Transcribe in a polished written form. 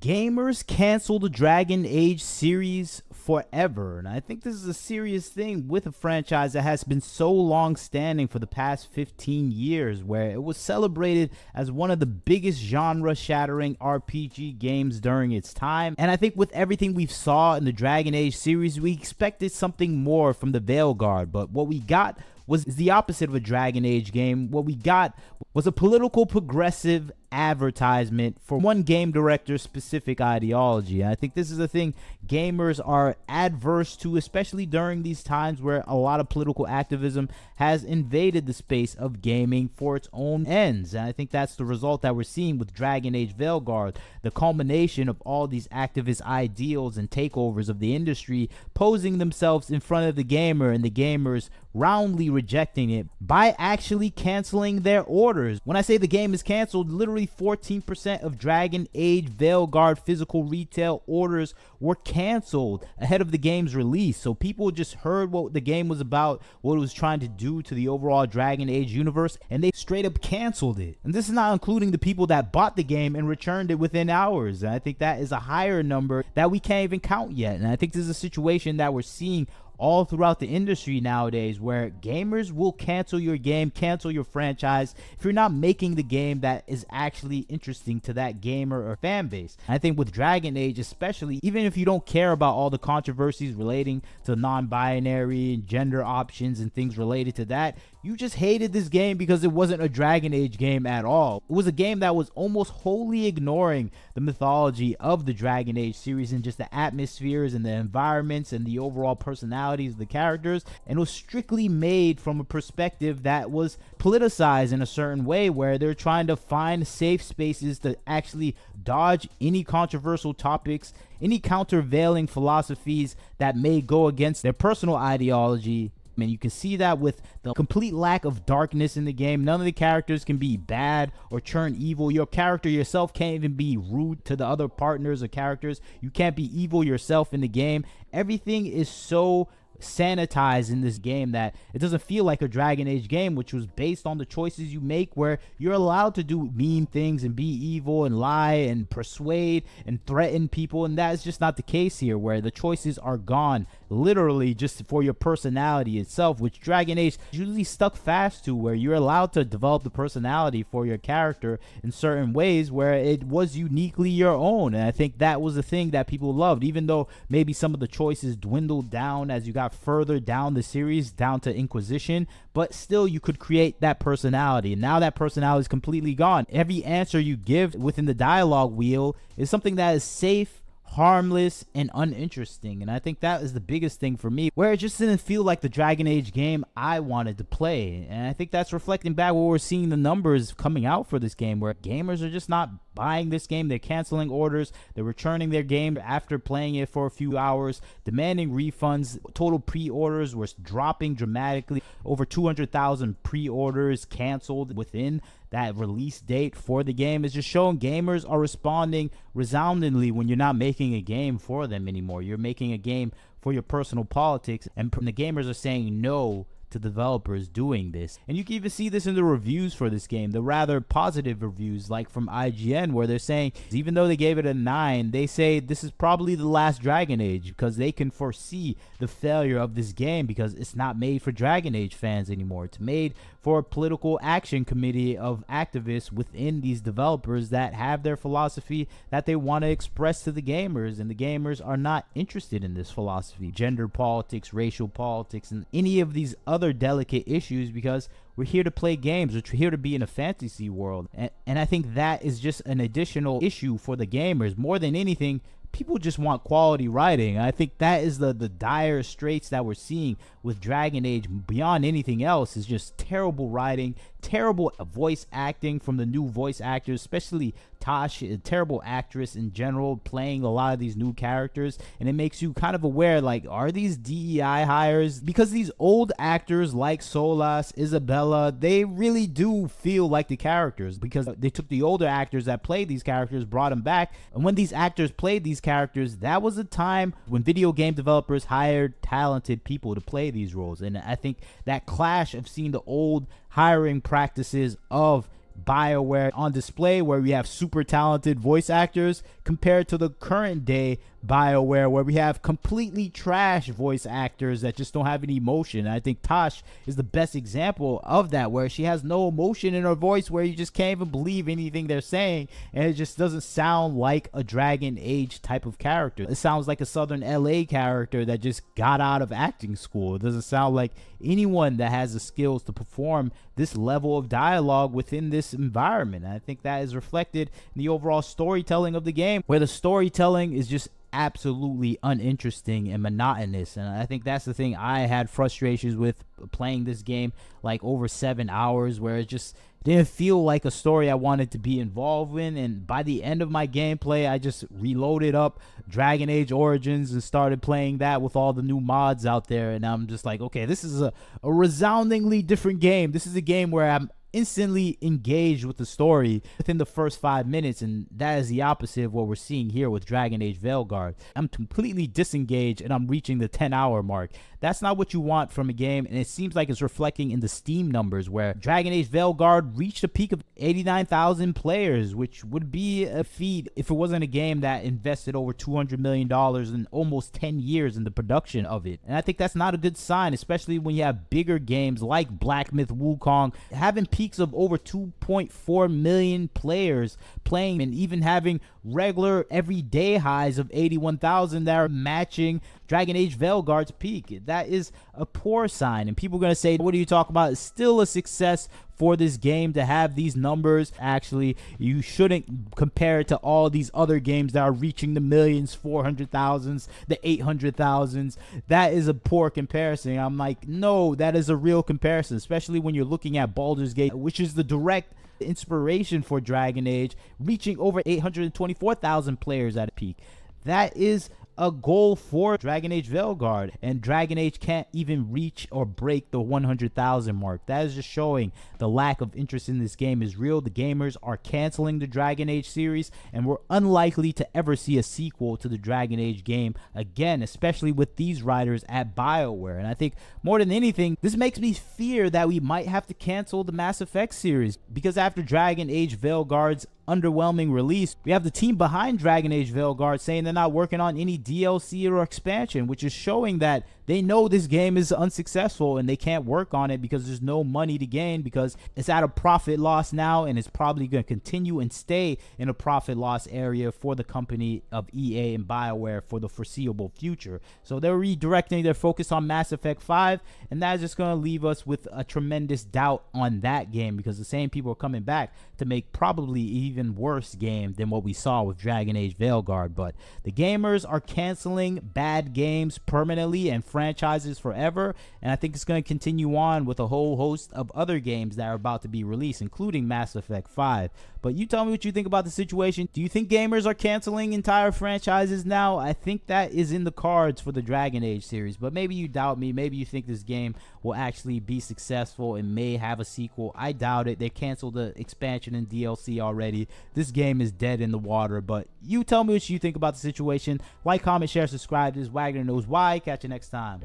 Gamers canceled the Dragon Age series forever, and I think this is a serious thing with a franchise that has been so long standing for the past 15 years, where it was celebrated as one of the biggest genre-shattering RPG games during its time. And I think with everything we've saw in the Dragon Age series, we expected something more from the Veilguard, but what we got was the opposite of a Dragon Age game. What we got was a political progressive advertisement for one game director's specific ideology. And I think this is a thing gamers are adverse to, especially during these times where a lot of political activism has invaded the space of gaming for its own ends. And I think that's the result that we're seeing with Dragon Age Veilguard, the culmination of all these activist ideals and takeovers of the industry posing themselves in front of the gamer, and the gamers roundly rejecting it by actually canceling their orders. When I say the game is canceled, literally 14% of Dragon Age Veilguard physical retail orders were canceled ahead of the game's release. So people just heard what the game was about, what it was trying to do to the overall Dragon Age universe, and they straight up canceled it. And this is not including the people that bought the game and returned it within hours. And I think that is a higher number that we can't even count yet. And I think this is a situation that we're seeing all throughout the industry nowadays, where gamers will cancel your game, cancel your franchise if you're not making the game that is actually interesting to that gamer or fan base. And I think with Dragon Age especially, even if you don't care about all the controversies relating to non-binary and gender options and things related to that, you just hated this game because it wasn't a Dragon Age game at all. It was a game that was almost wholly ignoring the mythology of the Dragon Age series and just the atmospheres and the environments and the overall personalities of the characters, and it was strictly made from a perspective that was politicized in a certain way, where they're trying to find safe spaces to actually dodge any controversial topics, any countervailing philosophies that may go against their personal ideology. And you can see that with the complete lack of darkness in the game. None of the characters can be bad or turn evil. Your character yourself can't even be rude to the other partners or characters. You can't be evil yourself in the game. Everything is so sanitized in this game that it doesn't feel like a Dragon Age game, which was based on the choices you make, where you're allowed to do mean things and be evil and lie and persuade and threaten people. And that's just not the case here, where the choices are gone literally just for your personality itself, which Dragon Age usually stuck fast to, where you're allowed to develop the personality for your character in certain ways where it was uniquely your own. And I think that was the thing that people loved, even though maybe some of the choices dwindled down as you got further down the series, down to Inquisition, but still you could create that personality. And now that personality is completely gone. Every answer you give within the dialogue wheel is something that is safe, harmless, and uninteresting. And I think that is the biggest thing for me, where it just didn't feel like the Dragon Age game I wanted to play. And I think that's reflecting back what we're seeing the numbers coming out for this game, where gamers are just not buying this game. They're canceling orders, they're returning their game after playing it for a few hours, demanding refunds. Total pre-orders were dropping dramatically. Over 200,000 pre-orders canceled within that release date for the game. Is just showing gamers are responding resoundingly when you're not making a game for them anymore. You're making a game for your personal politics, and the gamers are saying no to developers doing this. And you can even see this in the reviews for this game, the rather positive reviews, like from IGN, where they're saying even though they gave it a 9, they say this is probably the last Dragon Age, because they can foresee the failure of this game because it's not made for Dragon Age fans anymore. It's made for a political action committee of activists within these developers that have their philosophy that they want to express to the gamers, and the gamers are not interested in this philosophy, gender politics, racial politics, and any of these other delicate issues, because we're here to play games. We're here to be in a fantasy world. And I think that is just an additional issue for the gamers. More than anything, people just want quality writing. I think that is the dire straits that we're seeing with Dragon Age. Beyond anything else is just terrible writing, terrible voice acting from the new voice actors, especially Tosh, a terrible actress in general, playing a lot of these new characters. And it makes you kind of aware, like, are these DEI hires? Because these old actors like Solas, Isabella, they really do feel like the characters, because they took the older actors that played these characters, brought them back. And when these actors played these characters, that was a time when video game developers hired talented people to play these roles. And I think that clash of seeing the old hiring practices of BioWare on display, where we have super talented voice actors, compared to the current day BioWare, where we have completely trash voice actors that just don't have any emotion. I think Tosh is the best example of that, where she has no emotion in her voice, where you just can't even believe anything they're saying, and it just doesn't sound like a Dragon Age type of character. It sounds like a Southern LA character that just got out of acting school. It doesn't sound like anyone that has the skills to perform this level of dialogue within this environment. And I think that is reflected in the overall storytelling of the game, where the storytelling is just absolutely uninteresting and monotonous. And I think that's the thing I had frustrations with playing this game, like over 7 hours, where it just didn't feel like a story I wanted to be involved in. And by the end of my gameplay, I just reloaded up Dragon Age Origins and started playing that with all the new mods out there, and I'm just like, okay, this is a resoundingly different game. This is a game where I'm instantly engaged with the story within the first 5 minutes, and that is the opposite of what we're seeing here with Dragon Age Veilguard. I'm completely disengaged and I'm reaching the 10-hour mark. That's not what you want from a game, and it seems like it's reflecting in the Steam numbers, where Dragon Age Veilguard reached a peak of 89,000 players, which would be a feat if it wasn't a game that invested over $200 million in almost 10 years in the production of it. And I think that's not a good sign, especially when you have bigger games like Black Myth Wukong having peaks of over 2.4 million players playing, and even having regular everyday highs of 81,000 that are matching Dragon Age Veilguard's peak. That is a poor sign, and people are going to say, what are you talking about? It's still a success for this game to have these numbers. Actually, you shouldn't compare it to all these other games that are reaching the millions, 400,000s, the 800,000s. That is a poor comparison. I'm like, no, that is a real comparison, especially when you're looking at Baldur's Gate, which is the direct inspiration for Dragon Age, reaching over 824,000 players at a peak. That is a goal for Dragon Age Veilguard, and Dragon Age can't even reach or break the 100,000 mark. That is just showing the lack of interest in this game is real. The gamers are canceling the Dragon Age series, and we're unlikely to ever see a sequel to the Dragon Age game again, especially with these writers at BioWare. And I think more than anything, this makes me fear that we might have to cancel the Mass Effect series, because after Dragon Age Veilguard's underwhelming release, we have the team behind Dragon Age Veilguard saying they're not working on any DLC or expansion, which is showing that they know this game is unsuccessful and they can't work on it because there's no money to gain, because it's at a profit loss now, and it's probably going to continue and stay in a profit loss area for the company of EA and BioWare for the foreseeable future. So they're redirecting their focus on Mass Effect 5, and that is just going to leave us with a tremendous doubt on that game, because the same people are coming back to make probably even worse game than what we saw with Dragon Age Veilguard. But the gamers are canceling bad games permanently and franchises forever, and I think it's going to continue on with a whole host of other games that are about to be released, including Mass Effect 5. But you tell me what you think about the situation. Do you think gamers are canceling entire franchises now? I think that is in the cards for the Dragon Age series, but maybe you doubt me. Maybe you think this game will actually be successful and may have a sequel. I doubt it. They canceled the expansion and DLC already. This game is dead in the water. But you tell me what you think about the situation. Like, comment, share, subscribe. This is Wagner Knows Why. Catch you next time.